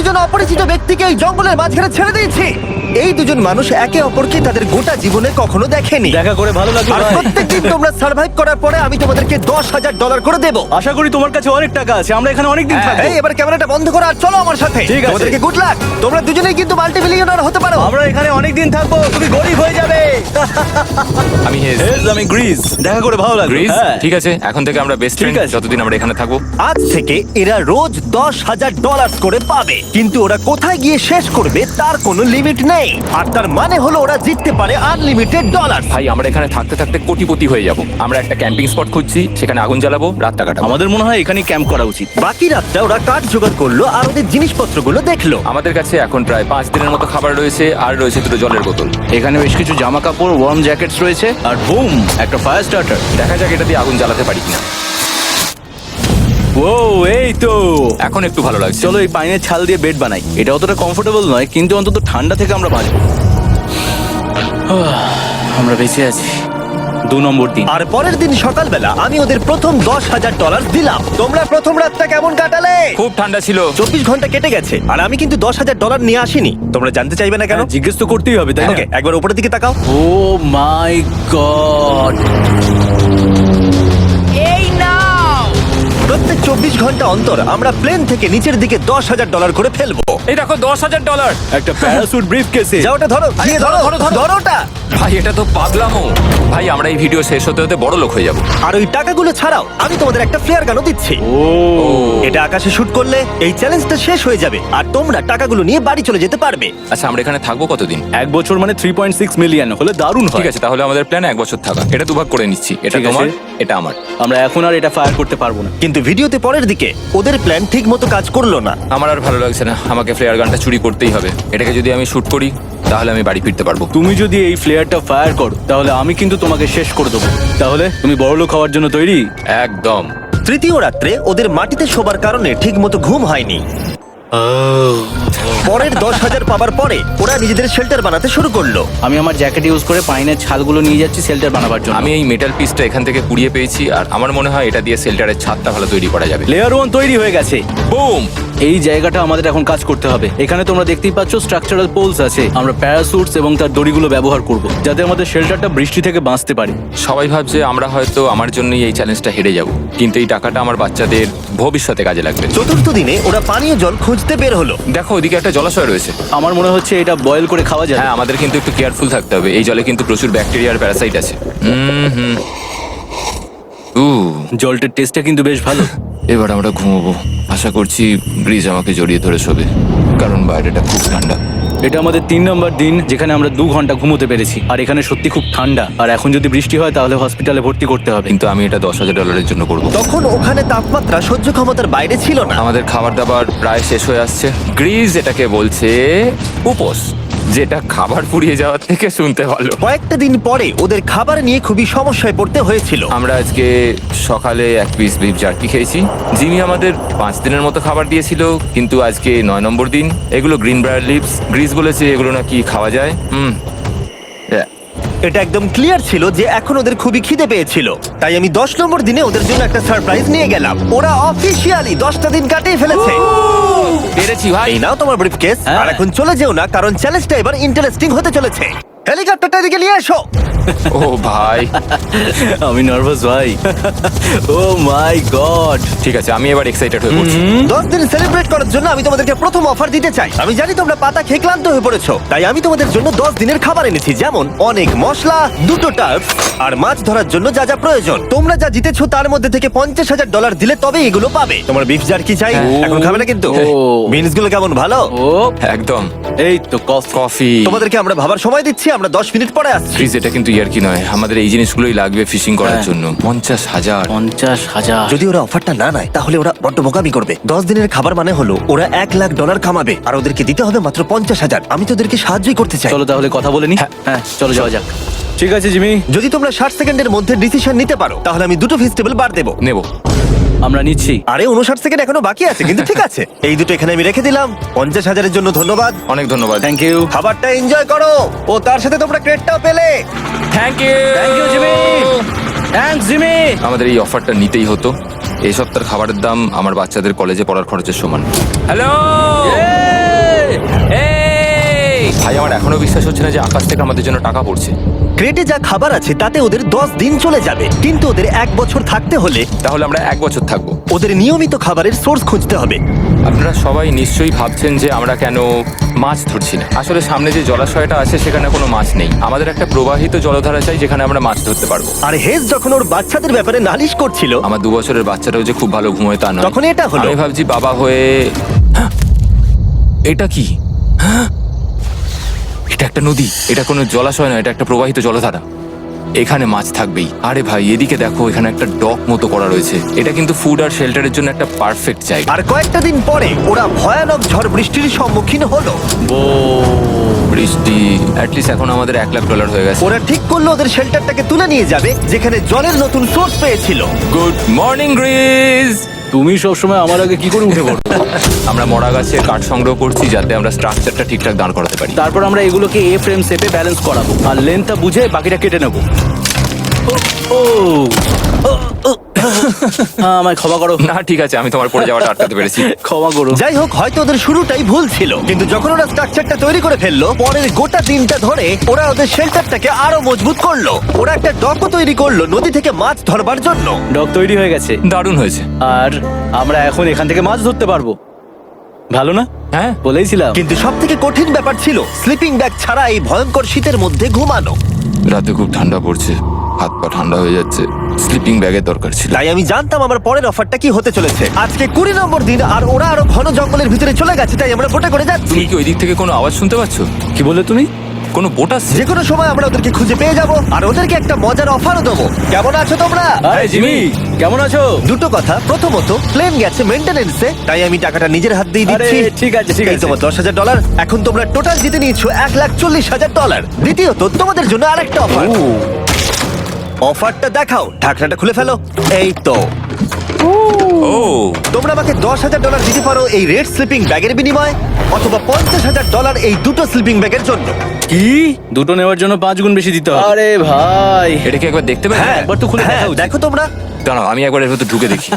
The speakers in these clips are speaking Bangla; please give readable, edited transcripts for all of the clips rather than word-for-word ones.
দুজন অপরিচিত ব্যক্তিকে এই জঙ্গলের মাঝখানে ছেড়ে দিয়েছি। এই দুজন মানুষ একে অপরকে তাদের গোটা জীবনে কখনো দেখেনি। দেখা করে ভালো লাগলো আর ভাই। প্রত্যেকদিন তোমরা সার্ভাইভ করার পরে আমি তোমাদেরকে $10,000 করে দেবো। আশা করি তোমার কাছে অনেক টাকা আছে, আমরা এখানে অনেক দিন থাকবো। এই এবার ক্যামেরাটা বন্ধ করো আর চলো আমার সাথে। ঠিক আছে। তোমাদেরকে গুড লাক। তোমরা দুজনেই কিন্তু মাল্টিমিলিয়নার হতে পারো। আমরা এখানে অনেক দিন থাকবো, তুমি গরিব হয়ে যাবে। আমি হেজ। আমি গ্রিস। দেখা করে ভালো লাগলো। গ্রিস হ্যাঁ। ঠিক আছে, এখন থেকে আমরা বেস্ট ফ্রেন্ড আছে। যতদিন আমরা এখানে থাকবো। আজ থেকে এরা রোজ $10,000 করে পাবে, কিন্তু ওরা কোথায় গিয়ে শেষ করবে তার কোনো লিমিট নেই। আর তার মানে হলো ওরা জিততে পারে আনলিমিটেড ডলার। ভাই আমরা এখানে থাকতে থাকতে কোটিপতি হয়ে যাব। আমরা একটা ক্যাম্পিং স্পট খুঁজছি, সেখানে আগুন জ্বালাবো, রাতটা কাটাবো। আমাদের মনে হয় এখানে ক্যাম্প করা উচিত। বাকি রাতটা ওরা কাঠ জোগাড় করলো আর ওদের জিনিসপত্রগুলো দেখলো। আমাদের কাছে এখন প্রায় 5 দিনের মতো খাবার রয়েছে, আর রয়েছে 2 জলের বোতল। এখানে বেশ কিছু জামা কাপড়, ওয়ার্ম জ্যাকেটস রয়েছে, আর বুম, একটা ফায়ার স্টার্টার। দেখা যাক এটা দিয়ে আগুন জ্বালাতে পারি কিনা। ও এই তো, এখন একটু ভালো লাগছে। চলো এই পাইনের ছাল দিয়ে বেড বানাই। এটা অতটা কমফোর্টেবল নয়, কিন্তু অন্তত ঠান্ডা থেকে আমরা বাঁচবো। আমরা বেঁচে আছি। 2 নম্বর দিন। আর পরের দিন সকালবেলা আমি ওদের প্রথম $10,000 দিলাম। তোমরা প্রথম রাতটা কেমন কাটালে? খুব ঠান্ডা ছিল। 24 ঘন্টা কেটে গেছে আর আমি কিন্তু $10,000 নিয়ে আসিনি। তোমরা জানতে চাইবে না কেন? হ্যাঁ, জিজ্ঞেস তো করতেই হবে, তাই না? ওকে, একবার উপরের দিকে তাকাও। ও মাই গড! প্রত্যেক 24 ঘন্টা অন্তর আমরা প্লেন থেকে নিচের দিকে $10,000 করে ফেলবো। এই দেখো $10,000। একটা প্যারাসুট ব্রিফকেসে। যা ওটা ধরো, গিয়ে ধরো, ধরো ওটা। ভাই এটা তো পাগলামো। ভাই আমরা এই ভিডিও শেষ হতে হতে বড় লোক হয়ে যাব। আর ওই টাকাগুলো ছাড়াও আমি তোমাদের একটা ফ্লেয়ার গানও দিচ্ছি। ও এটা আকাশে শুট করলে এই চ্যালেঞ্জটা শেষ হয়ে যাবে আর তোমরা টাকাগুলো নিয়ে বাড়ি চলে যেতে পারবে। আচ্ছা আমরা এখানে থাকবো কতদিন? 1 বছর মানে 3.6 মিলিয়ন হলে দারুণ হয়। ঠিক আছে, তাহলে আমাদের প্ল্যান 1 বছর থাকা। এটা দুভাগ করে নিচ্ছি, এটা ঠিক আছে। তোমার, এটা আমার। আমরা এখন আর এটা ফায়ার করতে পারবো না। কিন্তু ভিডিওতে পরের দিকে ওদের প্ল্যান ঠিক মতো কাজ করলো না। আমার আর ভালো লাগছে না, আমাকে ফ্লেয়ার গানটা চুরি করতেই হবে। এটাকে যদি আমি শুট করি তাহলে আমি বাড়ি ফিরতে পারবো। তুমি যদি এই ফ্লেয়ারটা ফায়ার করো তাহলে আমি কিন্তু তোমাকে শেষ করে দেবো। তাহলে তুমি বড়লোক হওয়ার জন্য তৈরি? একদম। তৃতীয় রাত্রে ওদের মাটিতে শোবার কারণে ঠিক মতো ঘুম হয়নি। পরের 10,000 পাবার পরে ওরা নিজেদের শেল্টার বানাতে শুরু করলো। আমি আমার জ্যাকেট ইউজ করে পাইনের ছালগুলো নিয়ে যাচ্ছি শেল্টার বানাবার জন্য। আমি এই মেটাল পিসটা এখান থেকে কুড়িয়ে পেয়েছি, আর আমার মনে হয় এটা দিয়ে শেল্টারের ছাদটা ভালো তৈরি করা যাবে। লেয়ার 1 তৈরি হয়ে গেছে। বুম! এই জায়গাটা আমাদের এখন কাজ করতে হবে। এখানে তোমরা দেখতেই পাচ্ছ স্ট্রাকচারাল পোলস আছে। আমরা প্যারাসুটস এবং তার দড়িগুলো ব্যবহার করব যাতে আমাদের শেল্টারটা বৃষ্টি থেকে বাঁচতে পারে। সবাই ভাবছে আমরা হয়তো আমার জন্যই এই চ্যালেঞ্জটা হেরে যাব, কিন্তু এই টাকাটা আমার বাচ্চাদের ভবিষ্যতে কাজে লাগবে। চতুর্থ দিনে ওরা পানীয় জল খুঁজতে বের হলো। দেখো ওদিকে একটা জলাশয় রয়েছে। আমার মনে হচ্ছে এটা বয়েল করে খাওয়া যায়। হ্যাঁ, আমাদের কিন্তু একটু কেয়ারফুল থাকতে হবে। এই জলে কিন্তু প্রচুর ব্যাকটেরিয়া আর প্যারাসাইট আছে। জলটার টেস্টটা কিন্তু বেশ ভালো। এবার আমরা ঘুমোবো। আশা করছি ব্রিজ আমাকে জড়িয়ে ধরে শোবে, কারণ বাইরেটা খুব ঠান্ডা। এটা আমাদের 3 নম্বর দিন যেখানে আমরা 2 ঘন্টা ঘুমোতে পেরেছি। আর এখানে সত্যি খুব ঠান্ডা। আর এখন যদি বৃষ্টি হয় তাহলে হসপিটালে ভর্তি করতে হবে। কিন্তু আমি এটা $10,000 জন্য করব। তখন ওখানে তাপমাত্রা সহ্য ক্ষমতার বাইরে ছিল না। আমাদের খাবার দাবার প্রায় শেষ হয়ে আসছে। গ্রিজ এটাকে বলছে উপোস, যেটা খাবার পুড়িয়ে যাওয়ার থেকে শুনতে ভালো। কয়েকটা দিন পরে ওদের খাবার নিয়ে খুবই সমস্যায় পড়তে হয়েছিল। আমরা আজকে সকালে 1 পিস বিফ জার্কি খেয়েছি। জিমি আমাদের 5 দিনের মতো খাবার দিয়েছিল, কিন্তু আজকে 9 নম্বর দিন। এগুলো গ্রিন ব্রায়ার লিভস। গ্রিজ বলেছে এগুলো নাকি খাওয়া যায়। এটা একদম ক্লিয়ার ছিল যে এখন ওদের খুবই খিদে পেয়েছিল। তাই আমি 10 নম্বর দিনে ওদের জন্য একটা সারপ্রাইজ নিয়ে গেলাম। ওরা অফিসিয়ালি 10টা দিন কাটিয়ে ফেলেছে। পেরেছি ভাই। এই নাও তোমার ব্রিফকেস। হ্যাঁ। আর এখন চলে যেও না, কারণ চ্যালেঞ্জটা এবার ইন্টারেস্টিং হতে চলেছে। হেলিকপ্টারটা এদিকে নিয়ে এসো। ও ভাই, আমি নার্ভাস ভাই। ও মাই গড! ঠিক আছে, আমি এবার এক্সাইটেড হয়ে পড়ছি। 10 দিন সেলিব্রেট করার জন্য আমি তোমাদেরকে প্রথম অফার দিতে চাই। আমি জানি তোমরা পাতা খেয়ে ক্লান্ত হয়ে পড়েছো, তাই আমি তোমাদের জন্য 10 দিনের খাবার এনেছি, যেমন অনেক মশলা, 2টো টার্ফ আর মাছ ধরার জন্য যা যা প্রয়োজন। তোমরা যা জিতেছো তার মধ্যে থেকে $50,000 দিলে তবে এগুলো পাবে। তোমার বিফ জার্কি চাই? এখন খাবে না কিন্তু। ও। বিনস গুলো কেমন ভালো? ও একদম। এই তো কফি। কফি। তোমাদেরকে আমরা ভাবার সময় দিচ্ছি, আমরা 10 মিনিট পরে আসছি। ফ্রিজ, এটা কিন্তু ইয়ার কি নয়, আমাদের এই জিনিসগুলোই লাগবে ফিশিং করার হ্যাঁ। জন্য। 50,000। 50,000। যদি ওরা অফারটা না নেয় তাহলে ওরা বড্ড বোকামি করবে। 10 দিনের খাবার মানে হলো ওরা $1,00,000 কামাবে আর ওদেরকে দিতে হবে মাত্র 50,000। আমি তো ওদেরকে সাহায্যই করতে চাই। চলো তাহলে কথা বলে নি। হ্যাঁ চলো যাওয়া যাক। ঠিক আছে জিমি, যদি তোমরা 60 সেকেন্ডের মধ্যে ডিসিশন নিতে পারো তাহলে আমি 2টো ভেজিটেবল বার দেবো। নেব। আমরা নিচ্ছি। আরে 59 সেকেন্ড এখনো বাকি আছে, কিন্তু ঠিক আছে। এই দুটো এখানে আমি রেখে দিলাম। 50,000-এর জন্য ধন্যবাদ। অনেক ধন্যবাদ। Thank you. খাবারটা এনজয় করো। ও তার সাথে তোমরা ক্রেডটাও পেলে। Thank you. Thank you Jimmy. Thanks Jimmy. আমাদের এই অফারটা নিতেই হতো। এই সপ্তাহের খাবারের দাম আমার বাচ্চাদের কলেজে পড়ার খরচের সমান। হ্যালো। ভাই আমার এখনো বিশ্বাস হচ্ছে না যে আকাশ থেকে আমাদের জন্য টাকা পড়ছে। ক্রেটে যা খাবার আছে তাতে ওদের 10 দিন চলে যাবে, কিন্তু ওদের 1 বছর থাকতে হলে তাহলে আমরা 1 বছর থাকবো। ওদের নিয়মিত খাবারের সোর্স খুঁজতে হবে। আপনারা সবাই নিশ্চয়ই ভাবছেন যে আমরা কেন মাছ ধরছি না। আসলে সামনে যে জলাশয়টা আছে সেখানে কোনো মাছ নেই। আমাদের একটা প্রবাহিত জলধারা চাই যেখানে আমরা মাছ ধরতে পারবো। আর হেজ যখন ওর বাচ্চাদের ব্যাপারে নালিশ করছিল, আমার 2 বছরের বাচ্চাটাও যে খুব ভালো ঘুমোয় তা নয়। তখন এটা হলো। আমি ভাবছি বাবা হয়ে এটা কি? এটা একটা নদী, এটা কোনো জলাশয় নয়, এটা একটা প্রবাহিত জলধারা। এখানে মাছ থাকবেই। আরে ভাই এদিকে দেখো, এখানে একটা ডক মতো করা রয়েছে। এটা কিন্তু ফুড আর শেল্টারের জন্য একটা পারফেক্ট জায়গা। আর কয়েকটা দিন পরে ওরা ভয়ানক ঝড় বৃষ্টির সম্মুখীন হলো। বৃষ্টি অ্যাটলিস্ট এখন আমাদের $1,00,000 হয়ে গেছে। ওরা ঠিক করলো ওদের শেল্টারটাকে তুলে নিয়ে যাবে, যেখানে জলের নতুন সোর্স পেয়েছিল। Good morning Greece. তুমি সবসময় আমার আগে কি করে উঠে পড়ো? আমরা মরা গাছের কাঠ সংগ্রহ করছি যাতে আমরা স্ট্রাকচারটা ঠিকঠাক দাঁড় করাতে পারি। তারপর আমরা এগুলোকে এ ফ্রেম শেপে ব্যালেন্স করাবো আর লেন্থটা বুঝে বাকিটা কেটে নেবো। আমায় ক্ষমা করো। না ঠিক আছে, আমি তোমার পড়ে যাওয়াটা আটকাতে পেরেছি। ক্ষমা করো। যাই হোক, হয়তো ওদের শুরুটাই ভুল ছিল, কিন্তু যখন ওরা স্ট্রাকচারটা তৈরি করে ফেললো, পরের গোটা দিনটা ধরে ওরা ওদের শেল্টারটাকে আরো মজবুত করলো। ওরা একটা ডকও তৈরি করলো নদী থেকে মাছ ধরবার জন্য। ডক তৈরি হয়ে গেছে দারুণ হয়েছে। আর আমরা এখন এখান থেকে মাছ ধরতে পারবো। ভালো না? হ্যাঁ বলেইছিলাম। কিন্তু সব থেকে কঠিন ব্যাপার ছিল স্লিপিং ব্যাগ ছাড়া এই ভয়ঙ্কর শীতের মধ্যে ঘুমানো। রাতে খুব ঠান্ডা পড়ছে, হাত পা ঠান্ডা হয়ে যাচ্ছে। স্লিপিং ব্যাগের দরকার ছিল। তাই আমি জানতাম আমার পরের অফারটা কি হতে চলেছে। আজকে 20 নম্বর দিন, আর ওরা আরো ঘন জঙ্গলের ভিতরে চলে গেছে, তাই আমরা বোটে করে যাচ্ছি। তুমি কি ওই দিক থেকে কোনো আওয়াজ শুনতে পাচ্ছ? কি বললে তুমি? কোনো বোট আসছে? যে কোনো সময় আমরা ওদেরকে খুঁজে পেয়ে যাব, আর ওদেরকে একটা মজার অফারও দেবো। কেমন আছো তোমরা? আরে জিমি, কেমন আছো? দুটো কথা, প্রথমত প্লেন গেছে মেইনটেনেন্সে, তাই আমি টাকাটা নিজের হাত দিয়ে আরে দিচ্ছি। ঠিক আছে ঠিক এই আছে। তোমার $10,000। এখন তোমরা টোটাল জিতে নিয়েছো $1,40,000। দ্বিতীয়ত তোমাদের জন্য আরেকটা অফার। অফারটা দেখাও, ঢাকনাটা খুলে ফেলো। এই তো ও তোমরা আমাকে $10,000 দিতে পারো এই রেড স্লিপিং ব্যাগের বিনিময়ে, অথবা $50,000 এই দুটো স্লিপিং ব্যাগের জন্য। কি? দুটো নেওয়ার জন্য 5 গুণ বেশি দিতে হবে? আরে ভাই, এটা কি একবার দেখতে পাই? হ্যাঁ, একবার তো খুলে হ্যাঁ, দেখা উচিত। দেখো তোমরা। দাঁড়াও আমি একবার এর ভেতর ঢুকে দেখি।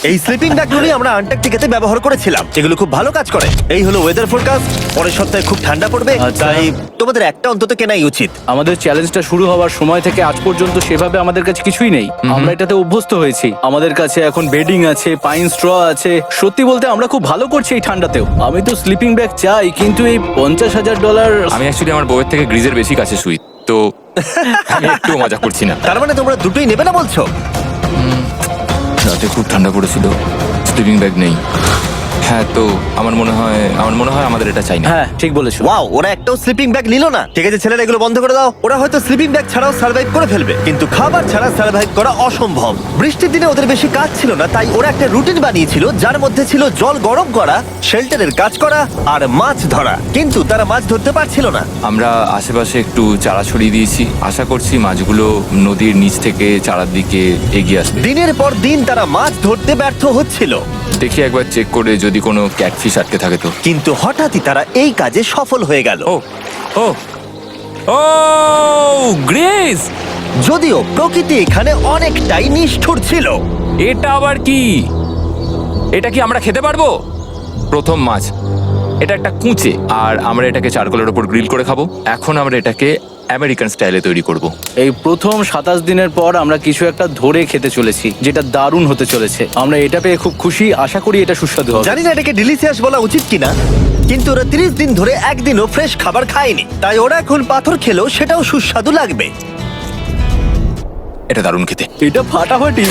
এই স্লিপিং ব্যাগগুলোই আমরা আন্টার্কটিকাতে ব্যবহার করেছিলাম। এগুলো খুব ভালো কাজ করে। এই হলো ওয়েদার ফোরকাস্ট, পরের সপ্তাহে খুব ঠান্ডা পড়বে, আচ্ছা। তাই তোমাদের একটা অন্তত কেনাই উচিত। আমাদের চ্যালেঞ্জটা শুরু হওয়ার সময় থেকে আজ পর্যন্ত সেভাবে আমাদের কাছে কিছুই নেই। আমরা এটাতে অভ্যস্ত হয়েছি। আমাদের কাছে এখন বেডিং আছে, পাইন স্ট্র আছে। সত্যি বলতে আমরা খুব ভালো করছি এই ঠান্ডাতেও। আমি তো স্লিপিং ব্যাগ চাই, কিন্তু এই $50,000। আমি অ্যাকচুয়ালি আমার বউয়ের থেকে গ্রিজের বেশি কাছে শুই, তো আমি একটু মজা করছি না। তার মানে তোমরা দুটোই নেবে না বলছো? রাতে খুব ঠান্ডা পড়েছিল, স্লিপিং ব্যাগ নেই। হ্যাঁ, তো আমার মনে হয় আমাদের এটা চাই না। হ্যাঁ ঠিক বলেছো। ওয়াও, ওরা একটাও স্লিপিং ব্যাগ নিল না। ঠিক আছে ছেলেরা, এগুলো বন্ধ করে দাও। ওরা হয়তো স্লিপিং ব্যাগ ছাড়াও সার্ভাইভ করে ফেলবে, কিন্তু খাবার ছাড়া সার্ভাইভ করা অসম্ভব। বৃষ্টির দিনে ওদের বেশি কাজ ছিল না, তাই ওরা একটা রুটিন বানিয়েছিল যার মধ্যে ছিল জল গরম করা, শেল্টারের কাজ করা আর মাছ ধরা। কিন্তু তারা মাছ ধরতে পারছিল না। আমরা আশেপাশে একটু চারা ছড়িয়ে দিয়েছি, আশা করছি মাছগুলো নদীর নিচ থেকে চারার দিকে এগিয়ে আসবে। দিনের পর দিন তারা মাছ ধরতে ব্যর্থ হচ্ছিল, দেখি একবার চেক করে যদি কোনো ক্যাটফিশ আটকে থাকে তো। কিন্তু হঠাৎই তারা এই কাজে সফল হয়ে গেল। ও ও ও গ্রেস, যদিও প্রকৃতি এখানে অনেকটাই নিষ্ঠুর ছিল। এটা আবার কি? এটা কি আমরা খেতে পারবো? প্রথম মাছ। এটা একটা কুঁচে, আর আমরা এটাকে চারকোলের উপর গ্রিল করে খাবো। এখন আমরা এটাকে আমেরিকান স্টাইলে তৈরি করব। এই প্রথম 27 দিনের পর আমরা কিছু একটা ধরে খেতে চলেছি, যেটা দারুণ হতে চলেছে। আমরা এটা পেয়ে খুব খুশি, আশা করি এটা সুস্বাদু হবে। জানি না এটাকে ডিলিশিয়াস বলা উচিত কিনা, কিন্তু ওরা 30 দিন ধরে একদিনও ফ্রেশ খাবার খায়নি, তাই ওরা এখন পাথর খেলেও সেটাও সুস্বাদু লাগবে। এটা দারুণ খেতে। এটা ফাটাফাটি।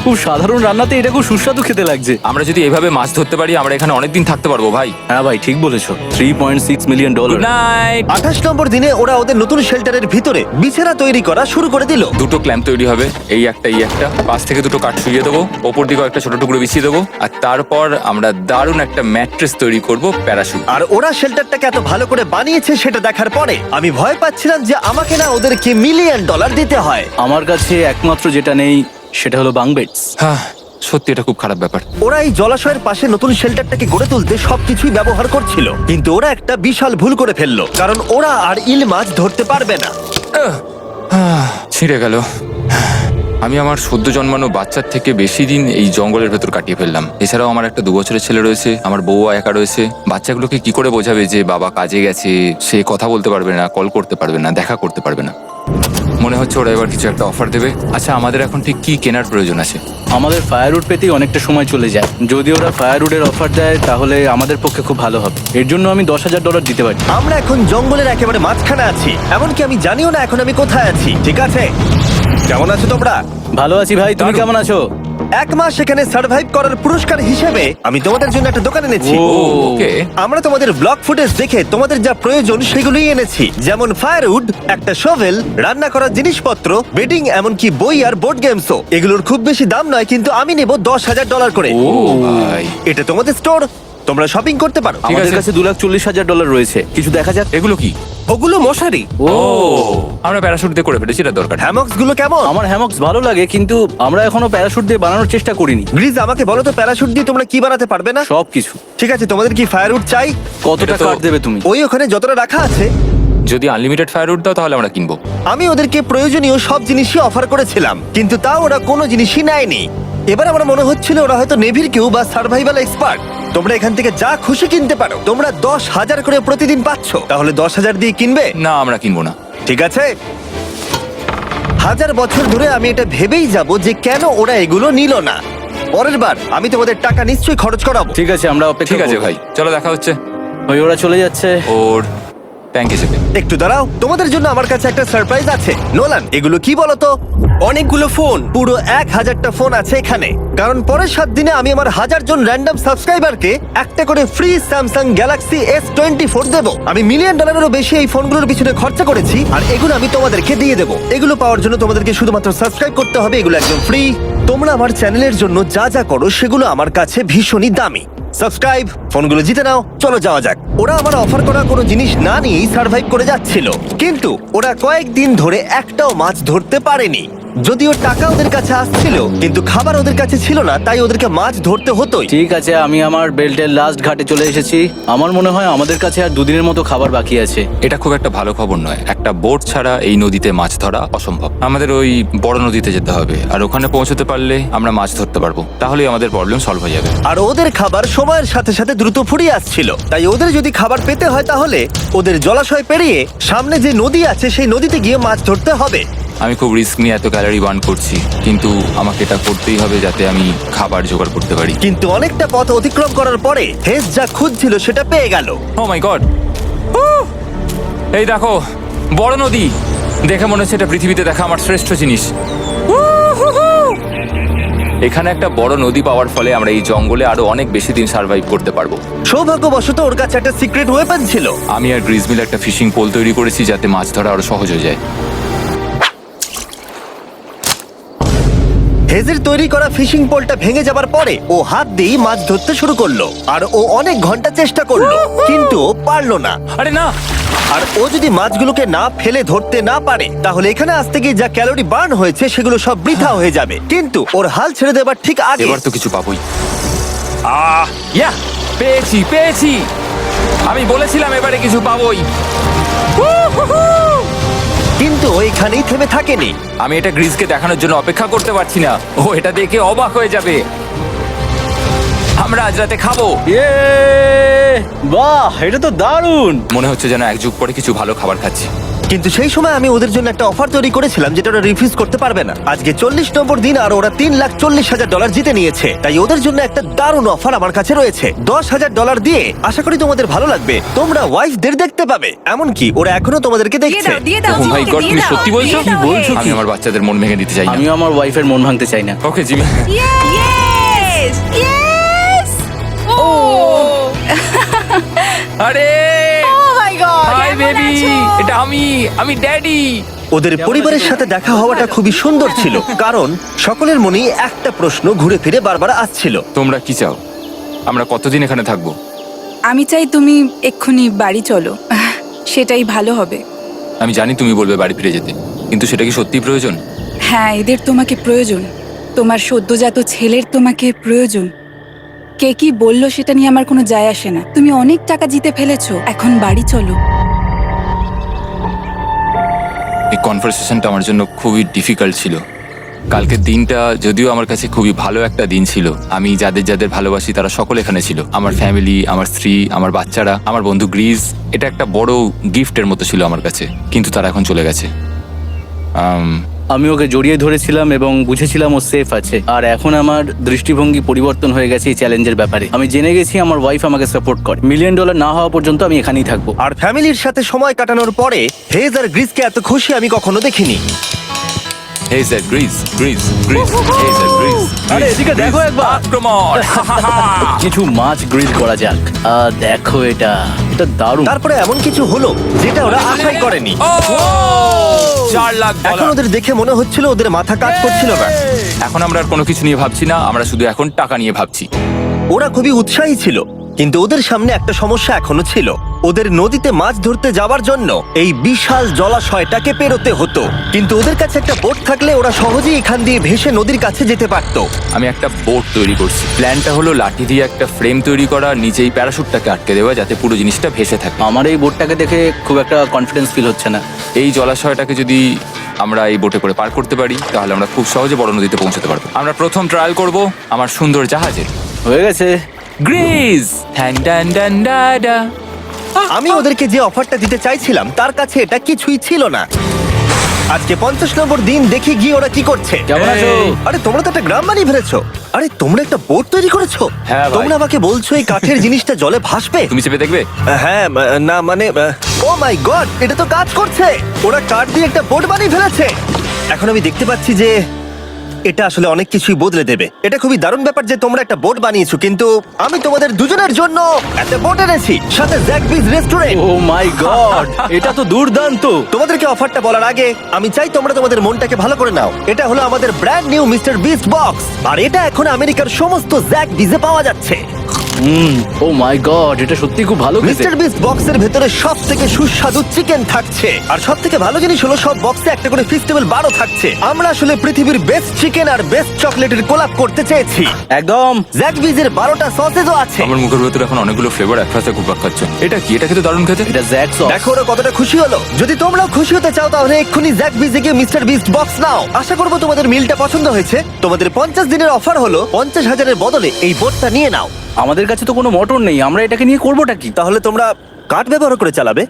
খুব সাধারণ রান্নাতে এটা খুব সুস্বাদু খেতে লাগছে। আমরা যদি এভাবে মাছ ধরতে পারি আমরা এখানে অনেকদিন থাকতে পারবো ভাই। হ্যাঁ ভাই ঠিক বলেছো। $3.6 মিলিয়ন। Good night. 28 নম্বর দিনে ওরা ওদের নতুন শেল্টারের ভিতরে বিছানা তৈরি করা শুরু করে দিল। দুটো ক্ল্যাম্প তৈরি হবে, এই একটা এই একটা। পাশ থেকে দুটো কাঠ শুইয়ে দেবো, ওপর দিকেও একটা ছোট টুকরো বিছিয়ে দেবো, আর তারপর আমরা দারুণ একটা ম্যাট্রেস তৈরি করব, প্যারাশুট। আর ওরা শেল্টারটাকে এত ভালো করে বানিয়েছে সেটা দেখার পরে আমি ভয় পাচ্ছিলাম যে আমাকে না ওদেরকে $1 মিলিয়ন দিতে হয়। আমার কাছে একমাত্র যেটা নেই সেটা হলো বাঙ্ক বেডস। হ্যাঁ সত্যি এটা খুব খারাপ ব্যাপার। ওরা এই জলাশয়ের পাশে নতুন শেল্টারটাকে গড়ে তুলতে সবকিছুই ব্যবহার করছিল, কিন্তু ওরা একটা বিশাল ভুল করে ফেললো, কারণ ওরা আর ইল মাছ ধরতে পারবে না। ছিঁড়ে গেল। আমি আমার সদ্য জন্মানো বাচ্চার থেকে বেশি দিন এই জঙ্গলের ভেতর কাটিয়ে ফেললাম। এছাড়াও আমার একটা 2 বছরের ছেলে রয়েছে, আমার বউ একা রয়েছে। বাচ্চাগুলোকে কি করে বোঝাবে যে বাবা কাজে গেছে, সে কথা বলতে পারবে না, কল করতে পারবে না, দেখা করতে পারবে না। মনে হচ্ছে ওরা এবার কিছু একটা অফার দেবে। আচ্ছা, আমাদের এখন ঠিক কি কেনার প্রয়োজন আছে? আমাদের ফায়ারউড পেতেই অনেকটা সময় চলে যায়। যদি ওরা ফায়ারউডের অফার দেয় তাহলে আমাদের পক্ষে খুব ভালো হবে। এর জন্য আমি $10,000 দিতে পারি। আমরা এখন জঙ্গলের একেবারে মাঝখানে আছি, এমনকি আমি জানিও না এখন আমি কোথায় আছি। ঠিক আছে, কেমন আছো তোমরা? ভালো আছি ভাই, তুমি দারুণ। কেমন আছো? 1 মাস এখানে সার্ভাইভ করার পুরস্কার হিসেবে আমি তোমাদের জন্য একটা দোকান এনেছি। ও। ওকে, আমরা তোমাদের ব্লগ ফুটেজ দেখে তোমাদের যা প্রয়োজন সেগুলোই এনেছি, যেমন ফায়ারউড, একটা শোভেল, রান্না করার জিনিসপত্র, বেডিং, এমনকি বই আর বোর্ড গেমসও। এগুলোর খুব বেশি দাম নয়, কিন্তু আমি নেব $10,000 করে। ও ভাই, এটা তোমাদের স্টোর, তোমরা শপিং করতে পারো। ঠিক আমাদের আছে। কাছে $2,40,000 রয়েছে। কিছু দেখা যাক। এগুলো কি? ওগুলো মশারি। ও, আমরা প্যারাশুট দিয়ে করে ফেলেছি, এটা দরকার। হ্যামক্স গুলো কেমন? আমার হ্যামক্স ভালো লাগে, কিন্তু আমরা এখনো প্যারাশুট দিয়ে বানানোর চেষ্টা করিনি। গ্রিজ, আমাকে বলো তো, প্যারাশুট দিয়ে তোমরা কি বানাতে পারবে না? সবকিছু। ঠিক আছে, তোমাদের কি ফায়ারউড চাই? কতটা এটা তো- কাট দেবে তুমি? ওই ওখানে যতটা রাখা আছে। যদি আনলিমিটেড ফায়ারউড দাও তাহলে আমরা কিনবো। আমি ওদেরকে প্রয়োজনীয় সব জিনিসই অফার করেছিলাম, কিন্তু তাও ওরা কোনো জিনিসই নেয়নি। এবার আমার মনে হচ্ছিল ওরা হয়তো নেভির কেউ বা সার্ভাইভাল এক্সপার্ট। তোমরা এখান থেকে যা খুশি কিনতে পারো। তোমরা 10,000 করে প্রতিদিন পাচ্ছ, তাহলে 10,000 দিয়ে কিনবে? না, আমরা কিনবো না। ঠিক আছে। 1000 বছর ধরে আমি এটা ভেবেই যাব যে কেন ওরা এগুলো নিল না। পরের বার আমি তোমাদের টাকা নিশ্চয়ই খরচ করাবো। ঠিক আছে, আমরা অপেক্ষা ঠিক আছে করব। ভাই, চলো দেখা হচ্ছে। ওই ওরা চলে যাচ্ছে। ওর ট্যাঙ্ক হিসেবে। একটু দাঁড়াও, তোমাদের জন্য আমার কাছে একটা সারপ্রাইজ আছে। নোলান, এগুলো কি বলো তো? অনেকগুলো ফোন, পুরো 1000টা ফোন আছে এখানে। কারণ পরের 7 দিনে আমি আমার 1000 জন র্যান্ডম সাবস্ক্রাইবারকে একটা করে ফ্রি স্যামসাং গ্যালাক্সি S24 দেবো। আমি $1 মিলিয়নেরও বেশি এই ফোনগুলোর পিছনে খরচা করেছি, আর এগুলো আমি তোমাদেরকে দিয়ে দেবো। এগুলো পাওয়ার জন্য তোমাদেরকে শুধুমাত্র সাবস্ক্রাইব করতে হবে, এগুলো একদম ফ্রি। তোমরা আমার চ্যানেলের জন্য যা যা করো সেগুলো আমার কাছে ভীষণই দামি। সাবস্ক্রাইব, ফোনগুলো জিতে নাও। চলো যাওয়া যাক। ওরা আমার অফার করা কোনো জিনিস না নিয়েই সার্ভাইভ করে যাচ্ছিল, কিন্তু ওরা কয়েকদিন ধরে একটাও মাছ ধরতে পারেনি। যদিও টাকা ওদের কাছে আসছিল, কিন্তু খাবার ওদের কাছে ছিল না, তাই ওদেরকে মাছ ধরতে হতোই। ঠিক আছে, আমি আমার বেল্টের লাস্ট ঘাটে চলে এসেছি। আমার মনে হয় আমাদের কাছে আর 2 দিনের মতো খাবার বাকি আছে। এটা খুব একটা ভালো খবর নয়। একটা বোট ছাড়া এই নদীতে মাছ ধরা অসম্ভব। আমাদের ওই বড় নদীতে যেতে হবে, আর ওখানে পৌঁছতে পারলে আমরা মাছ ধরতে পারবো। তাহলেই আমাদের প্রবলেম সলভ হয়ে যাবে। আর ওদের খাবার সময়ের সাথে সাথে দ্রুত ফুরিয়ে আসছিল, তাই ওদের যদি খাবার পেতে হয় তাহলে ওদের জলাশয় পেরিয়ে সামনে যে নদী আছে সেই নদীতে গিয়ে মাছ ধরতে হবে। আমি খুব রিস্ক নিয়ে এত ক্যালোরি বার্ন করছি, কিন্তু আমাকে এটা করতেই হবে যাতে আমি খাবার জোগাড় করতে পারি। কিন্তু অনেকটা পথ অতিক্রম করার পরে হেস যা খুঁজছিল সেটা পেয়ে গেল। ও মাই গড, এই দেখো বড় নদী। দেখে মনে হচ্ছে এটা পৃথিবীতে দেখা আমার শ্রেষ্ঠ জিনিস। এখানে একটা বড় নদী পাওয়ার ফলে আমরা এই জঙ্গলে আরো অনেক বেশি দিন সার্ভাইভ করতে পারবো। সৌভাগ্যবশত ওর কাছে একটা সিক্রেট ওয়েপন ছিল। আমি আর গ্রিজমিল একটা ফিশিং পোল তৈরি করেছি যাতে মাছ ধরা আরো সহজ হয়ে যায়। হেজের তৈরি করা ফিশিং পোলটা ভেঙে যাবার পরে ও হাত দিয়ে মাছ ধরতে শুরু করলো, আর ও অনেক ঘন্টা চেষ্টা করলো, কিন্তু ও পারলো না। আরে না, আর ও যদি মাছগুলোকে না ফেলে ধরতে না পারে তাহলে এখানে আসতে গিয়ে যা ক্যালোরি বার্ন হয়েছে সেগুলো সব বৃথা হয়ে যাবে। কিন্তু ওর হাল ছেড়ে দেবার ঠিক আগে এবার তো কিছু পাবোই। ইয়া, পেয়েছি পেয়েছি। আমি বলেছিলাম এবারে কিছু পাবোই। কিন্তু ও এখানেই থেমে থাকেনি। আমি এটা গ্রিজকে দেখানোর জন্য অপেক্ষা করতে পারছি না। ও এটা দেখে অবাক হয়ে যাবে। আমরা আজ রাতে খাবো। ইয়ে, বাহ, এটা তো দারুণ। মনে হচ্ছে যেন 1 যুগ পরে কিছু ভালো খাবার খাচ্ছি। কিন্তু সেই সময় আমি ওদের জন্য একটা অফার তৈরি করেছিলাম যেটা ওরা রিফিউজ করতে পারবে না। আজকে 40 নম্বর দিন আর ওরা $3,40,000 জিতে নিয়েছে, তাই ওদের জন্য একটা দারুণ অফার আমার কাছে রয়েছে। $10,000 দিয়ে আশা করি তোমাদের ভালো লাগবে। তোমরা ওয়াইফদের দেখতে পাবে, এমনকি ওরা এখনো তোমাদেরকে দেখছে। ও মাই গড, তুমি সত্যি বলছো? কি বলছো? আমি আমার বাচ্চাদের মন ভেঙে দিতে চাই না। আমিও আমার ওয়াইফের মন ভাঙতে চাই না। Okay Jimmy. Yes! Yes! Oh! আরে Oh my God! হাই কেমন বেবি, আছো? এটা আমি ড্যাডি। ওদের পরিবারের সাথে দেখা হওয়াটা খুবই সুন্দর ছিল, কারণ সকলের মনেই একটা প্রশ্ন ঘুরে ফিরে বারবার আসছিল। তোমরা কি চাও? আমরা কতদিন এখানে থাকবো? আমি চাই তুমি এক্ষুনি বাড়ি চলো, সেটাই ভালো হবে। আমি জানি তুমি বলবে বাড়ি ফিরে যেতে, কিন্তু সেটা কি সত্যি প্রয়োজন? হ্যাঁ, এদের তোমাকে প্রয়োজন। তোমার সদ্যজাত ছেলের তোমাকে প্রয়োজন। কে কি বললো সেটা নিয়ে আমার কোনো যায় আসে না। তুমি অনেক টাকা জিতে ফেলেছো, এখন বাড়ি চলো। এই কনভারসেশনটা আমার জন্য খুবই ডিফিকাল্ট ছিল। কালকের দিনটা যদিও আমার কাছে খুবই ভালো একটা দিন ছিল। আমি যাদের যাদের ভালোবাসি তারা সকলে এখানে ছিল, আমার ফ্যামিলি, আমার স্ত্রী, আমার বাচ্চারা, আমার বন্ধু গ্রিস। এটা একটা বড় গিফটের মতো ছিল আমার কাছে, কিন্তু তারা এখন চলে গেছে। আমি ওকে জড়িয়ে ধরেছিলাম এবং বুঝেছিলাম ও সেফ আছে। আর এখন আমার দৃষ্টিভঙ্গি পরিবর্তন হয়ে গেছে এই চ্যালেঞ্জের ব্যাপারে। আমি জেনে গেছি আমার ওয়াইফ আমাকে সাপোর্ট করে। $1 মিলিয়ন না হওয়া পর্যন্ত আমি এখানেই থাকবো। আর ফ্যামিলির সাথে সময় কাটানোর পরে হেজ আর গ্রিসকে এত খুশি আমি কখনো দেখিনি। Hey sir, Greece Greece Greece, hey sir, Greece. আরে এদিকে দেখো একবার। আক্রমণ! কিছু মাছ গ্রিল করা যাক। দেখো এটা দারুণ। তারপরে এমন কিছু হলো যেটা ওরা আশাই করেনি। ও! 4 লাখ এখন ডলার। ওদের দেখে মনে হচ্ছিল ওদের মাথা কাজ করছিল না। এখন আমরা আর কোনো কিছু নিয়ে ভাবছি না, আমরা শুধু এখন টাকা নিয়ে ভাবছি। ওরা খুবই উৎসাহী ছিল, কিন্তু ওদের সামনে একটা সমস্যা এখনো ছিল। ওদের নদীতে মাছ ধরতে যাওয়ার জন্য এই বিশাল জলাশয়টাকে পেরোতে হতো, কিন্তু ওদের কাছে একটা বোট থাকলে ওরা সহজেই এখান দিয়ে ভেসে নদীর কাছে যেতে পারতো। আমি একটা বোট তৈরি করছি। প্ল্যানটা হলো লাঠি দিয়ে একটা ফ্রেম তৈরি করা, নিচেই প্যারাশুটটাকে আটকে দেওয়া, যাতে পুরো জিনিসটা ভেসে থাকে। আমার এই বোটটাকে দেখে খুব একটা কনফিডেন্স ফিল হচ্ছে না। এই জলাশয়টাকে যদি আমরা এই বোটে করে পার করতে পারি তাহলে আমরা খুব সহজে বড় নদীতে পৌঁছতে পারবো। আমরা প্রথম ট্রায়াল করব আমার সুন্দর জাহাজের। হয়ে গেছে। গ্রিস! ঠ্যান ট্যান ট্যান ডা ডা। আমি ওদেরকে যে অফারটা দিতে চাইছিলাম তার কাছে এটা কিছুই ছিল না। আজকে 50 নম্বর দিন, দেখি গিয়ে ওরা কি করছে। কেমন আছো? আরে তোমরা তো একটা গ্রাম বানিয়ে ফেলেছো। আরে তোমরা একটা বোট তৈরি করেছো? হ্যাঁ ভাই। তোমরা আমাকে বলছো এই কাঠের জিনিসটা জলে ভাসবে? তুমি চেপে দেখবে? হ্যাঁ, না মানে, ও মাই গড, এটা তো কাজ করছে। ওরা কাঠ দিয়ে একটা বোট বানিয়ে ফেলেছে। এখন আমি দেখতে পাচ্ছি যে এটা আসলে অনেক কিছুই বদলে দেবে। এটা খুবই দারুণ ব্যাপার যে তোমরা একটা বোট বানিয়েছো, কিন্তু আমি তোমাদের দুজনের জন্য একটা বোট এনেছি, সাথে জ্যাকবিজ রেস্টুরেন্ট। ও মাই গড, এটা তো দুর্দান্ত। তোমাদেরকে অফারটা বলার আগে আমি চাই তোমরা তোমাদের মনটাকে ভালো করে নাও। এটা হলো আমাদের brand new Mister Beast box, আর এটা এখন আমেরিকার সমস্ত জ্যাক বিজে পাওয়া যাচ্ছে। ও মাই গড, এটা সত্যি খুব ভালো খেতে। মিস্টার বিস্ট বক্সের ভেতরে সব থেকে সুস্বাদু চিকেন থাকছে, আর সব থেকে ভালো জিনিস হলো সব বক্সে একটা করে ফেস্টিভ্যাল বারও থাকছে। আমরা আসলে পৃথিবীর বেস্ট চিকেন আর বেস্ট চকলেটের কোলাপ করতে চেয়েছি। একদম। জ্যাক বিজের 12টা সসেজও আছে। আমার মুখের ভেতরে এখন অনেকগুলো ফ্লেভার একসাথে ঘুরপাক খাচ্ছে। এটা কি? এটা খেতে দারুণ খেতে। এটা জ্যাক সস। দেখো ওরা কতটা খুশি হলো। যদি তোমরাও খুশি হতে চাও তাহলে এক্ষুনি জ্যাক বিজে গিয়ে মিস্টার বিস্ট বক্স নাও। আশা করবো তোমাদের মিলটা পছন্দ হয়েছে। তোমাদের 50 দিনের অফার হলো 50,000-এর বদলে এই বোটটা নিয়ে নাও। আমাদের কাছে তো কোনো মোটর নেই, আমরা এটাকে নিয়ে করবোটা কি? তাহলে তোমরা কাঠ ব্যবহার করে চালাবে?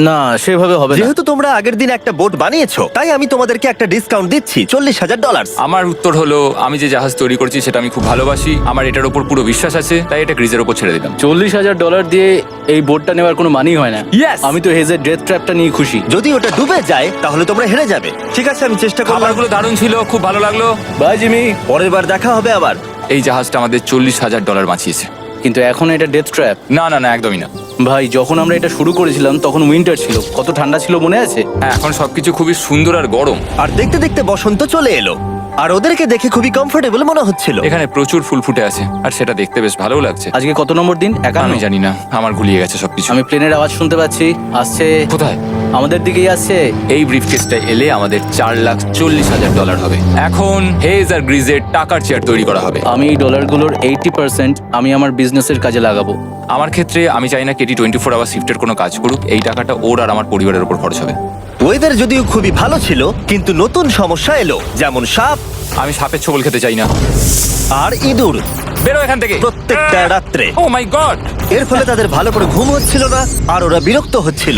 না, সেভাবে হবে না। যেহেতু তোমরা আগের দিন একটা বোট বানিয়েছো, তাই আমি তোমাদেরকে একটা ডিসকাউন্ট দিচ্ছি, $40,000। আমার উত্তর হলো, আমি যে জাহাজ তৈরি করছি সেটা আমি খুব ভালোবাসি, আমার এটার উপর পুরো বিশ্বাস আছে, তাই এটা গ্রিজের উপর ছেড়ে দিলাম। $40,000 দিয়ে এই বোটটা নেওয়ার কোনো মানেই হয় না। Yes! আমি তো হেজের ডেথ ট্র্যাপটা নিয়ে খুশি। যদি ওটা ডুবে যায় তাহলে তোমরা হেরে যাবে। ঠিক আছে, আমি চেষ্টা করলাম। খাবারগুলো দারুণ ছিল, খুব ভালো লাগলো। Bye Jimmy. পরের বার দেখা হবে আবার। এই জাহাজটা আমাদের $40,000 বাঁচিয়েছে। কিন্তু এখন এটা ডেথ ট্র্যাপ। না না না, একদমই না। ভাই, যখন আমরা এটা শুরু করেছিলাম তখন উইন্টার ছিল, কত ঠান্ডা ছিল মনে আছে? হ্যাঁ, এখন সবকিছু খুবই সুন্দর আর গরম। আর দেখতে দেখতে বসন্ত চলে এলো, আর ওদেরকে দেখে খুবই কমফোর্টেবল মনে হচ্ছিল। এখানে প্রচুর ফুল ফুটে আছে আর সেটা দেখতে বেশ ভালোও লাগছে। আজকে কত নম্বর দিন? 51। আমি জানি না, আমার গুলিয়ে গেছে সবকিছু। আমি প্লেনের আওয়াজ শুনতে পাচ্ছি, আসছে। কোথায়? আমাদের দিকেই আসছে। এই ব্রিফকেসটা এলে আমাদের $4,40,000 হবে। এখন হেজ আর গ্রিজের টাকার চেয়ার তৈরি করা হবে। আমি এই ডলারগুলোর 80% আমি আমার বিজনেসের কাজে লাগাবো। আমার ক্ষেত্রে আমি চাই না কেটি 24 আওয়ার শিফটের কোনো কাজ করুক। এই টাকাটা ওর আর আমার পরিবারের উপর খরচ হবে। ওয়েদার যদিও খুবই ভালো ছিল, কিন্তু নতুন সমস্যা এলো, যেমন সাপ আমি সাপের ছোবল খেতে চাই না। আর ইঁদুর বেরো এখান থেকে প্রত্যেকটা রাত্রে। ও মাই গড! এর ফলে তাদের ভালো করে ঘুম হচ্ছিল না, আর ওরা বিরক্ত হচ্ছিল।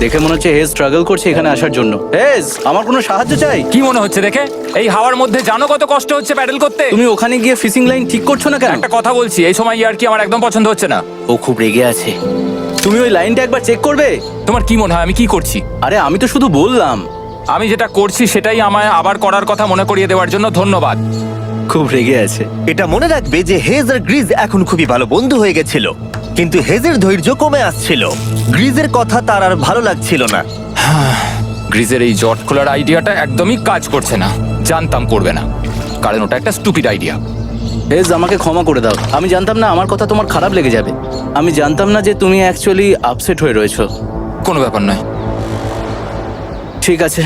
দেখে মনে হচ্ছে হেজ স্ট্রাগল করছে এখানে আসার জন্য। হেজ, আমার কোনো সাহায্য চাই? কি মনে হচ্ছে দেখে? এই হাওয়ার মধ্যে জানো কত কষ্ট হচ্ছে প্যাডেল করতে? তুমি ওখানে গিয়ে ফিশিং লাইন ঠিক করছো না কেন? একটা কথা বলছি, এই সময় ইয়ার কি আমার একদম পছন্দ হচ্ছে না। ও খুব রেগে আছে। তুমি ওই লাইনটা একবার চেক করবে? তোমার কি মনে হয় আমি কি করছি? আরে আমি তো শুধু বললাম। আমি যেটা করছি সেটাই আমায় আবার করার কথা মনে করিয়ে দেওয়ার জন্য ধন্যবাদ। খুব রেগে আছে। এটা মনে রাখবে যে হেজ আর গ্রিজ এখন খুবই ভালো বন্ধু হয়ে গেছিল, কিন্তু হেজের ধৈর্য কমে আসছিল। গ্রিজের কথা তার আর ভালো লাগছিল না। গ্রিজের এই জট খোলার আইডিয়াটা একদমই কাজ করছে না। জানতাম করবে না, কারণ ওটা একটা স্টুপিড আইডিয়া। হেজ, আমাকে ক্ষমা করে দাও। আমি জানতাম না আমার কথা তোমার খারাপ লেগে যাবে। আমি জানতাম না যে তুমি অ্যাকচুয়ালি আপসেট হয়ে রয়েছো। কোনো ব্যাপার নয়। ঠিক আছে,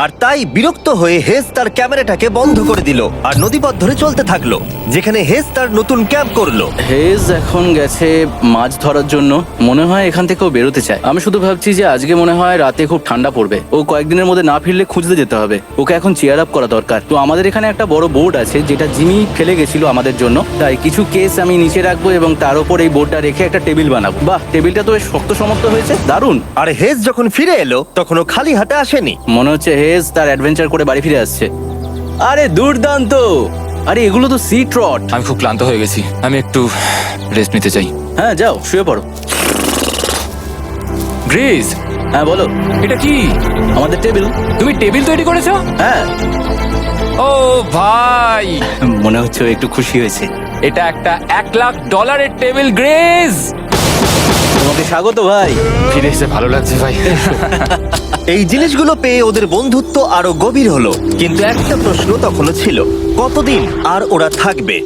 আর তাই বিরক্ত হয়ে হেজ তার ক্যামেরাটাকে বন্ধ করে দিল আর নদীপথ ধরে চলতে থাকলো, যেখানে হেজ তার নতুন ক্যাম্প করলো। হেজ এখন গেছে মাছ ধরার জন্য, মনে হয় এখান থেকেও বেরোতে চায়। আমি শুধু ভাবছি যে আজকে মনে হয় রাতে খুব ঠান্ডা পড়বে, ও কয়েকদিনের মধ্যে না ফিরলে খুঁজতে যেতে হবে। ওকে এখন চেয়ার আপ করা দরকার। তো আমাদের এখানে একটা বড় বোর্ড আছে যেটা জিমি ফেলে গেছিল আমাদের জন্য, তাই কিছু কেস আমি নিচে রাখবো এবং তার উপর এই বোর্ডটা রেখে একটা টেবিল বানাবো। বাহ, টেবিলটা তো বেশ শক্ত সমর্থ হয়েছে, দারুণ। আর হেজ যখন ফিরে এলো তখন ও খালি হাতে আসেনি। মনে হচ্ছে হেজ তার অ্যাডভেঞ্চার করে বাড়ি ফিরে আসছে। আরে দুর্দান্ত! আরে এগুলো তো সি ট্রট। আমি খুব ক্লান্ত হয়ে গেছি, আমি একটু রেস্ট নিতে চাই। হ্যাঁ যাও, শুয়ে পড়ো। গ্রেস, হ্যাঁ বলো। এটা কি? আমাদের টেবিল। তুমি টেবিল তৈরি করেছো? হ্যাঁ, ও ভাই, মনে হচ্ছে ও একটু খুশি হয়েছে। এটা একটা $1,00,000 টেবিল। গ্রেস, তোমাকে স্বাগত ভাই। ফিরে এসে ভালো লাগছে ভাই। এই জিনিসগুলো পেয়ে ওদের বন্ধুত্ব আরো গভীর হলো, কিন্তু একটা প্রশ্ন তখনও ছিল, কতদিন আর ওরা থাকবে?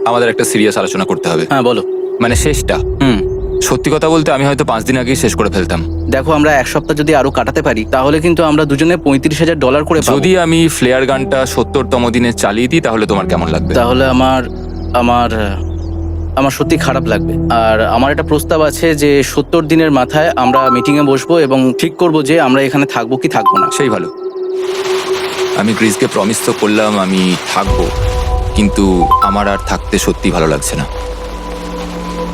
আমাদের একটা সিরিয়াস আলোচনা করতে হবে, হ্যাঁ বলো। মানে শেষটা। সত্যি কথা বলতে আমি হয়তো 5 দিন আগেই শেষ করে ফেলতাম। দেখো, আমরা এক সপ্তাহ যদি আরো কাটাতে পারি তাহলে কিন্তু আমরা দুজনে $35,000 করে পাবো। যদি আমি ফ্লেয়ার গানটা 70তম দিনে চালিয়ে দিই তাহলে তোমার কেমন লাগবে? তাহলে আমার সত্যি খারাপ লাগবে। আর আমার একটা প্রস্তাব আছে যে 70 দিনের মাথায় আমরা মিটিং এ বসবো এবং ঠিক করব যে আমরা এখানে থাকবো কি থাকবো না। সেই ভালো। আমি গ্রিসকে প্রমিস তো করলাম আমি থাকবো, কিন্তু আমার আর থাকতে সত্যি ভালো লাগছে না।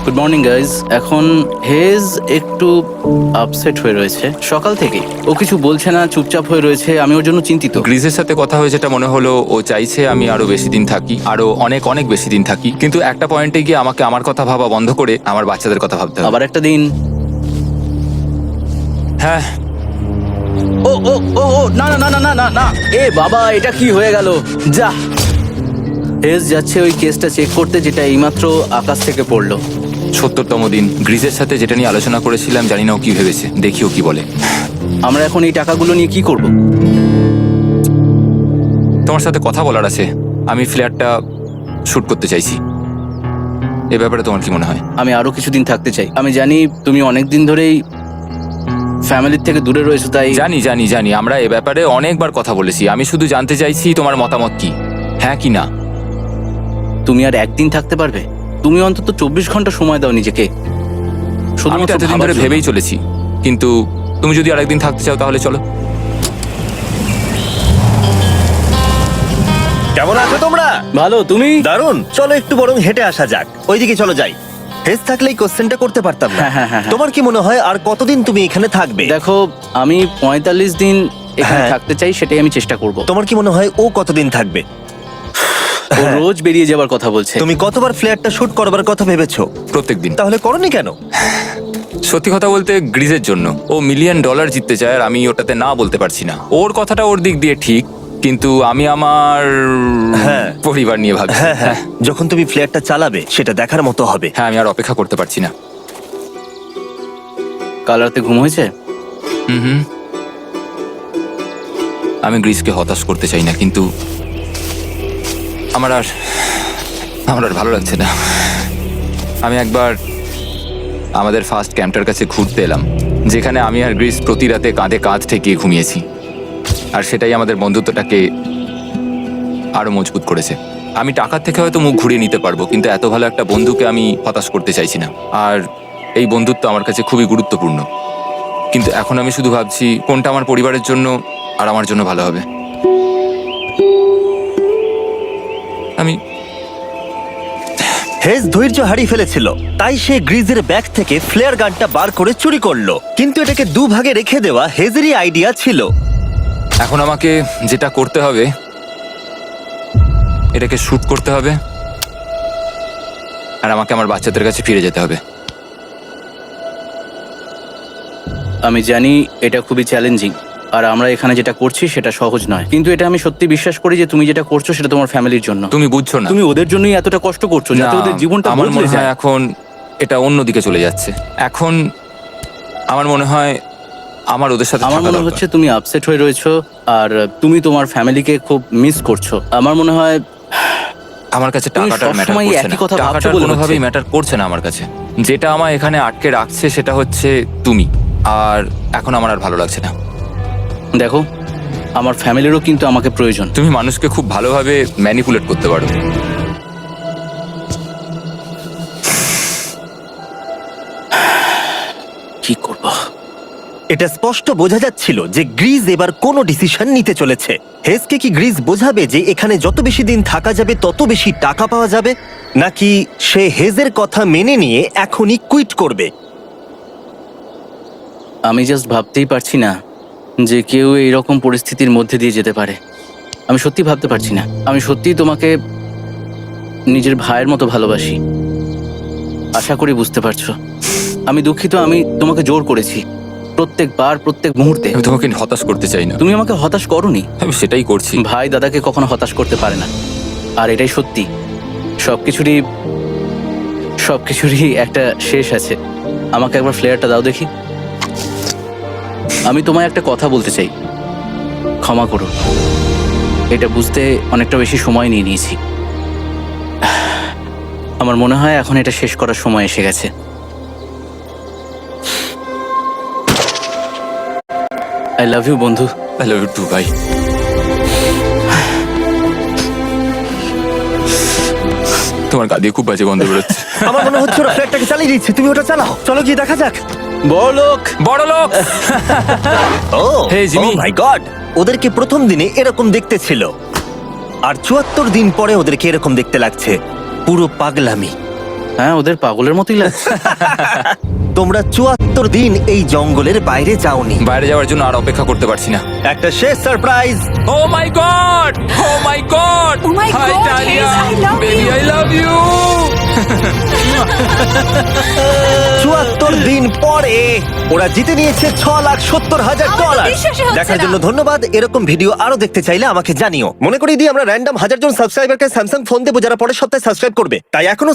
Good morning guys. এখন হেজ একটু আপসেট হয়ে রয়েছে সকাল থেকে। ও কিছু বলছে না, চুপচাপ হয়ে রয়েছে। আমি ওর জন্য চিন্তিত। গ্রিসের সাথে কথা হয়ে যেটা মনে হলো, ও চাইছে আমি আরো বেশি দিন থাকি, আরো অনেক অনেক বেশি দিন থাকি, কিন্তু একটা পয়েন্টে গিয়ে আমাকে আমার কথা ভাবা বন্ধ করে আমার বাচ্চাদের কথা ভাবতে হবে। আবার একটা দিন। হ্যাঁ, ও ও ও ও না না না না না না না, এ বাবা, এটা কি হয়ে গেল? যা, হেজ যাচ্ছে ওই কেসটা চেক করতে যেটা এইমাত্র আকাশ থেকে পড়লো। 70তম দিন। গ্রিসের সাথে যেটা নিয়ে আলোচনা করেছিলাম, জানি না ও কি ভেবেছে, দেখিও কি বলে। আমরা এখন এই টাকাগুলো নিয়ে কি করব? তোমার সাথে কথা বলার আছে। আমি ফ্ল্যাটটা শুট করতে চাইছি। এ ব্যাপারে তোমার কি মনে হয়? আমি আরো কিছুদিন থাকতে চাই। আমি জানি তুমি অনেক দিন ধরেই ফ্যামিলির থেকে দূরে রয়েছো, তাই জানি জানি জানি, আমরা এ ব্যাপারে অনেকবার কথা বলেছি। আমি শুধু জানতে চাইছি তোমার মতামত কি, হ্যাঁ কি না। তুমি আর একদিন থাকতে পারবে? তুমি অন্তত 24 ঘন্টা সময় দাও নিজেকে। আমি তো শুধুমাত্র এতদিন ভাবার ধরে জন্য। ভেবেই চলেছি, কিন্তু তুমি যদি আরেকদিন থাকতে চাও তাহলে চলো। কেমন আছো তোমরা? ভালো, তুমি? দারুণ। চলো একটু বরং হেঁটে আসা যাক, ওইদিকে চলো যাই। হেজ থাকলে এই কোশ্চেনটা করতে পারতাম না। হ্যাঁ। তোমার কি মনে হয় আর কতদিন তুমি এখানে থাকবে? দেখো, আমি 45 দিন এখানে হ্যাঁ। থাকতে চাই, সেটাই আমি চেষ্টা করব। তোমার কি মনে হয় ও কতদিন থাকবে? ও রোজ বেরিয়ে যাবার কথা বলছে। তুমি কতবার ফ্ল্যাটটা শুট করবার কথা ভেবেছো? প্রত্যেকদিন। তাহলে করনি কেন? সত্যি কথা বলতে গ্রিজের জন্য। ও $1,000,000 জিততে চায় আর আমি ওটাতে না বলতে পারছি না। ওর কথাটা ওর দিক দিয়ে ঠিক, কিন্তু আমি আমার হ্যাঁ। পরিবার নিয়ে ভাবছি। হ্যাঁ, যখন তুমি ফ্ল্যাটটা চালাবে সেটা দেখার মতো হবে। হ্যাঁ, আমি আর অপেক্ষা করতে পারছি না। কাল রাতে ঘুম হয়েছে? হুম। আমি গ্রিসকে হতাশ করতে চাই না, কিন্তু আমার আর ভালো লাগছে না। আমি একবার আমাদের ফার্স্ট ক্যাম্পটার কাছে ঘুরতে এলাম, যেখানে আমি আর গ্রিস প্রতি রাতে কাঁধে কাঁধ ঠেকিয়ে ঘুমিয়েছি, আর সেটাই আমাদের বন্ধুত্বটাকে আরো মজবুত করেছে। আমি টাকার থেকে হয়তো মুখ ঘুরিয়ে নিতে পারবো, কিন্তু এত ভালো একটা বন্ধুকে আমি হতাশ করতে চাইছি না। আর এই বন্ধুত্ব আমার কাছে খুবই গুরুত্বপূর্ণ, কিন্তু এখন আমি শুধু ভাবছি কোনটা আমার পরিবারের জন্য আর আমার জন্য ভালো হবে। হেজ ধৈর্য হারিয়ে ফেলেছিল, তাই সে গ্রিজের ব্যাগ থেকে ফ্লেয়ার গানটা বার করে চুরি করলো। কিন্তু এটাকে দুভাগে রেখে দেওয়া হেজেরই আইডিয়া ছিল। এখন আমাকে যেটা করতে হবে, এটাকে শুট করতে হবে, আর আমাকে আমার বাচ্চাদের কাছে ফিরে যেতে হবে। আমি জানি এটা খুবই চ্যালেঞ্জিং, আর আমরা এখানে যেটা করছি সেটা সহজ নয়, কিন্তু এটা আমি সত্যি বিশ্বাস করি যে তুমি যেটা করছো সেটা তোমার ফ্যামিলির জন্য। তুমি বুঝছো না, তুমি ওদের জন্যই এতটা কষ্ট করছো, যাতে না, ওদের জীবনটা আমার বদলে মনে হয় যায়। এখন এটা অন্যদিকে চলে যাচ্ছে। এখন আমার মনে হয় আমার ওদের সাথে আমার থাকা মনে দরকার। হচ্ছে তুমি আপসেট হয়ে রয়েছো, আর তুমি তোমার ফ্যামিলিকে খুব মিস করছো। আমার মনে হয় আমার কাছে তুমি টাকাটার ম্যাটার সবসময় করছে একই না। কথা ভাবছো টাকাটার বলে কোনোভাবেই হচ্ছে। ম্যাটার করছে না আমার কাছে। যেটা আমায় এখানে আটকে রাখছে সেটা হচ্ছে তুমি, আর এখন আমার আর ভালো লাগছে না। দেখো, আমার ফ্যামিলিরও কিন্তু আমাকে প্রয়োজন। তুমি মানুষকে খুব ভালোভাবে ম্যানিপুলেট করতে পারো। কি করব? এটা স্পষ্ট বোঝা যাচ্ছিল যে গ্রিজ এবার কোনো ডিসিশন নিতে চলেছে। হেজকে কি গ্রিজ বোঝাবে যে এখানে যত বেশি দিন থাকা যাবে তত বেশি টাকা পাওয়া যাবে, নাকি সে হেজের কথা মেনে নিয়ে এখনই কুইট করবে? আমি জাস্ট ভাবতেই পারছি না যে কেউ এইরকম পরিস্থিতির মধ্যে দিয়ে যেতে পারে। আমি সত্যি ভাবতে পারছি না। আমি সত্যিই তোমাকে নিজের ভাইয়ের মতো ভালোবাসি। আশা করি বুঝতে পারছো। আমি দুঃখিত, আমি তোমাকে জোর করেছি প্রত্যেকবার, প্রত্যেক মুহূর্তে। আমি তোমাকে হতাশ করতে চাই না, তুমি আমাকে হতাশ করোনি। আমি সেটাই করছি। ভাই দাদাকে কখনো হতাশ করতে পারে না, আর এটাই সত্যি। সবকিছুরই একটা শেষ আছে। আমাকে একবার ফ্লেয়ারটা দাও দেখি। আমি তোমায় একটা কথা বলতে চাই, ক্ষমা করো। এটা বুঝতে অনেকটা বেশি সময় নিয়ে নিয়েছি। আমার মনে হয় এখন এটা শেষ করার সময় এসে গেছে। আই লাভ ইউ বন্ধু। আই লাভ ইউ টু ভাই। তোমার গা দিয়ে খুব বাজে গন্ধ বেরোচ্ছে। আমার মনে হচ্ছে ওরা ফ্ল্যাটটাকে চালিয়ে দিচ্ছে, তুমি ওটা চালাও। চলো গিয়ে দেখা যাক। বড়লোক। বড় লোক। ও Hey, Jimmy. মাই গড, ওদেরকে প্রথম দিনে এরকম দেখতে ছিল, আর ৭৪ দিন পরে ওদেরকে এরকম দেখতে লাগছে। পুরো পাগলামি। হ্যাঁ, ওদের পাগলের মতোই লাগছে। তোমরা ৭৪ দিন এই জঙ্গলের বাইরে যাওনি। বাইরে যাওয়ার জন্য আর অপেক্ষা করতে পারছি না। একটা শেষ surprise. Oh my God, oh my God, Oh my hi God, Talia, Hayes, I love baby you. I love you. ৭৪ দিন পরে ওরা জিতে নিয়েছে $৬,৭০,০০০। আমার তো বিশ্বাসই হচ্ছে দেখার না। জন্য ধন্যবাদ। এরকম ভিডিও আরো দেখতে চাইলে আমাকে জানিও। মনে করিয়ে দিই, আমরা র্যান্ডম 1000 জন সাবস্ক্রাইবারকে স্যামসাং ফোন দেবো যারা পরের সপ্তাহে সাবস্ক্রাইব করবে। তাই এখনো